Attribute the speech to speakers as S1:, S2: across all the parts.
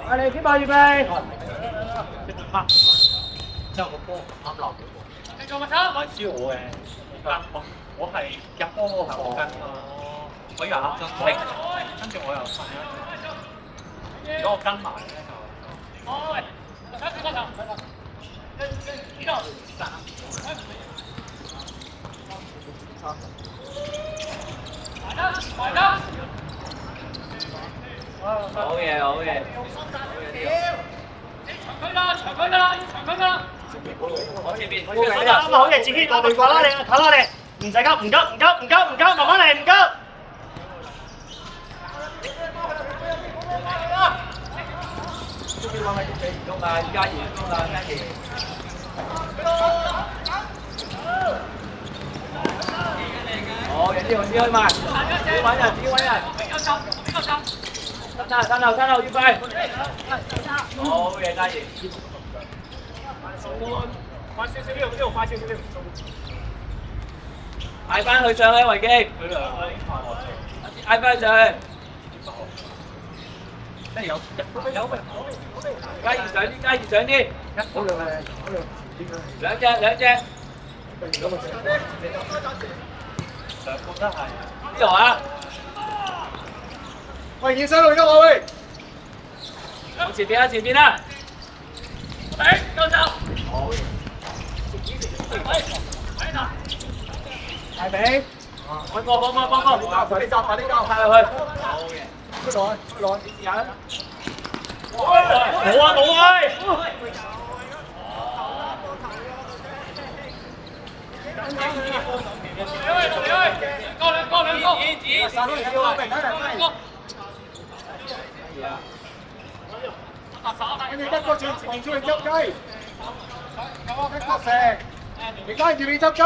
S1: 快嚟，天馬預備。
S2: 之後個波啱流嘅喎。你做乜叉？我知我嘅，我係入波嗰個後跟咯。我又啱跟，跟住我又瞓咗。如果我跟埋咧就。好嘢，好嘢。我前邊，
S1: 好嘢，自己我哋啦你，睇啦你，唔使急，唔急，慢慢嚟，唔急。
S2: 用啦，加鹽，用啦，加鹽。好，人哋我先去埋，自己揾人，自己揾人。三樓，預備。好嘢，加鹽。快少少呢度，快少少呢度。嗌翻佢上去，維基。佢兩個已經快落嚟。嗌翻上去。咩有？加熱上啲，加熱上啲。好兩隻。兩個。兩個都係。邊度啊？
S1: 喂，現身路咗我喂。
S2: 前邊啦。誒，夠走。好。
S1: 大髀。
S2: 幫
S1: 快啲交，派落去。
S2: 好嘅。
S1: 出來，試下啦。
S2: 冇啊！
S1: 跟住得個前面出去執雞，一個射，你跟住你執雞，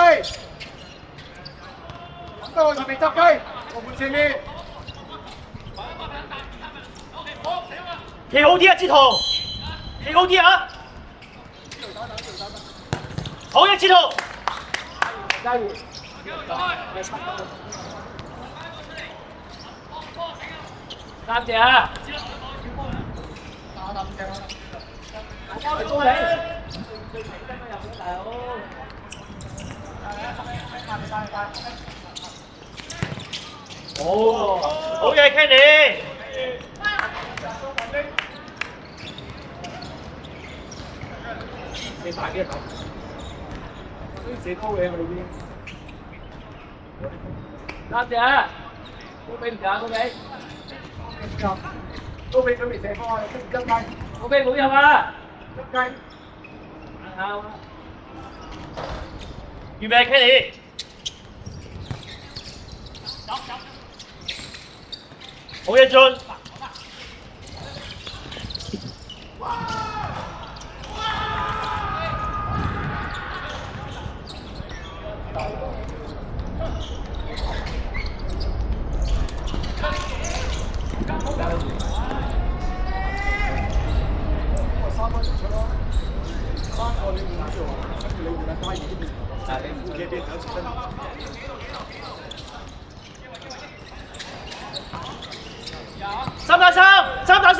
S1: 得我前面執雞，我門前面。企好啲啊，志圖！企好啲啊！好嘅，志圖！加油！
S2: 三隻啊！
S1: 恭喜！哦，好嘢 ，Kenny！你打幾球？射高嘅我哋已經。
S2: 三隻啊！高比唔打，高比。
S1: 高比準備射波啊！執雞。
S2: 高比冇入啊！
S1: 執雞。
S2: 啱。預備 ，Kenny。
S1: 好嘢，進。3分出咯，3個你換咗，跟住你換阿嘉怡呢邊，你換嘅等時3打3，3打3。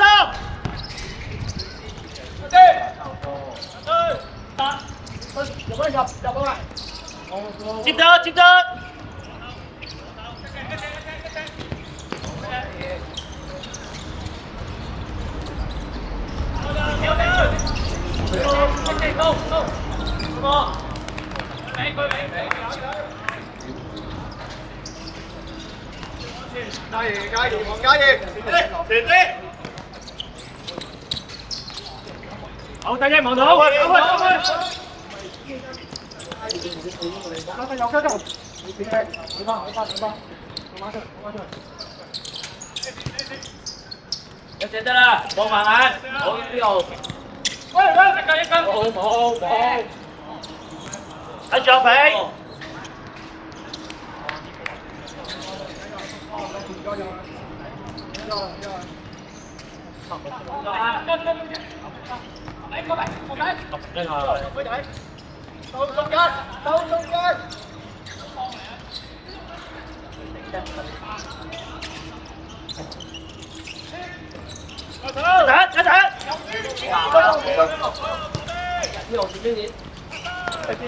S1: 入唔入啊？接得。加油，王嘉怡，好，第一望到，有交，
S2: 一隻得啦，望埋眼，好呢度。喂，一斤，冇，
S1: 喺左臂。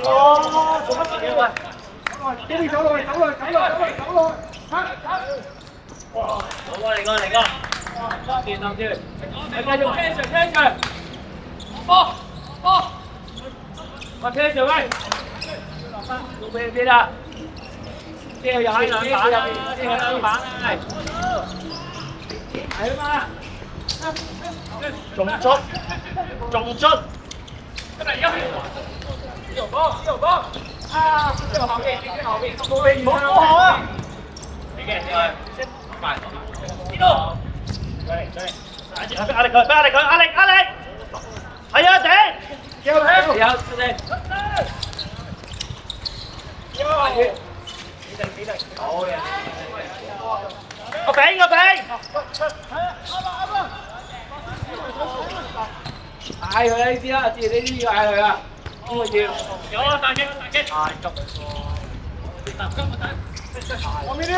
S2: 哦，做乜嘢喂？
S1: 邊邊走落去，走落去，走落去，走落去，
S2: 好啊，嚟個嚟個，掂當住，你繼續聽住聽住，波波，我聽住喂，要俾邊啦？呢個又係兩板啦，呢個兩板啦，係啊嘛，仲出，仲出，有波有波，啊，這個後邊，這個後邊，後邊唔好啊！你嘅，先快，呢度，對對，壓力佢，壓力佢，壓力壓力，係啊頂，有頂，有頂，有。好嘢！個餅個餅，嗌佢呢啲啦，知呢啲要嗌佢啊，邊個要？有啊，大擊大擊！太急
S1: 我未了。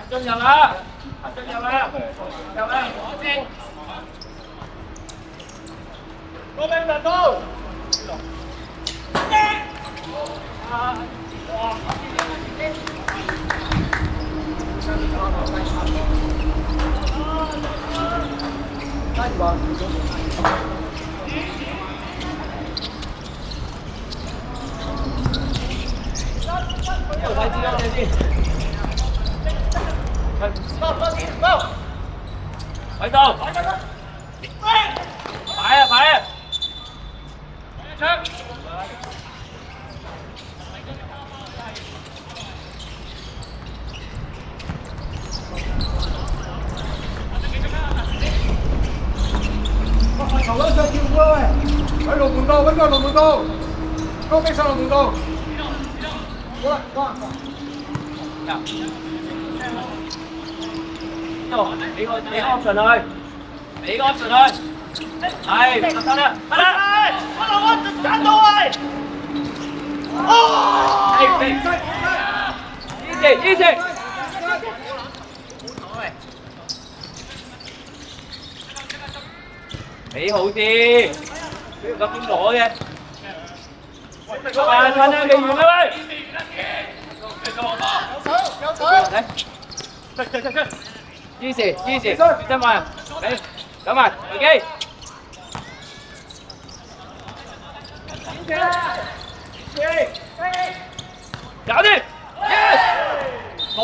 S2: 進入啦！進入啦！入啦！個餅就到。喺度，擺啊擺啊！
S1: 球都上跳喎喂！喺龍門度，揾個龍門度，高飛上龍門度。好啦，過。
S2: 俾個 option 佢，俾個 option 佢，係得啦，得啦，我揀到位，哦，easy，俾好啲，咁點攞嘅？啊，趁啊，未完啦喂！
S1: 有手，
S2: 出。easy，真埋，嚟，走埋，回機。搞掂，冇。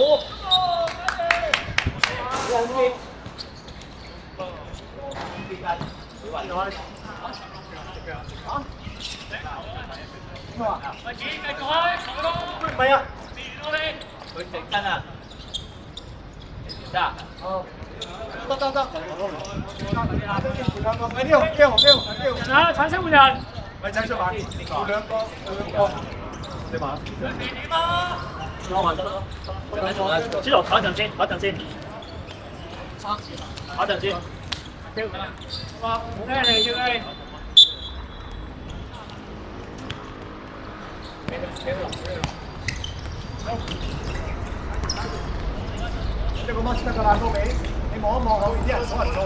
S1: 唔係啊，
S2: 佢食真啊！得。得。
S1: 哎，六，
S2: 啊，產生換人。
S1: 咪仔出馬，兩個，你馬。
S2: 攞埋得啦。先落坐一陣先，坐一陣先。坐一陣先。哇，好聽你叫你。
S1: 呢個 match 得㗎啦，高比，你望一望後邊啲人所人做。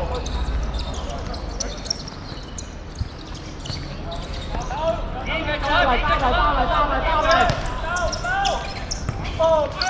S1: 包嚟！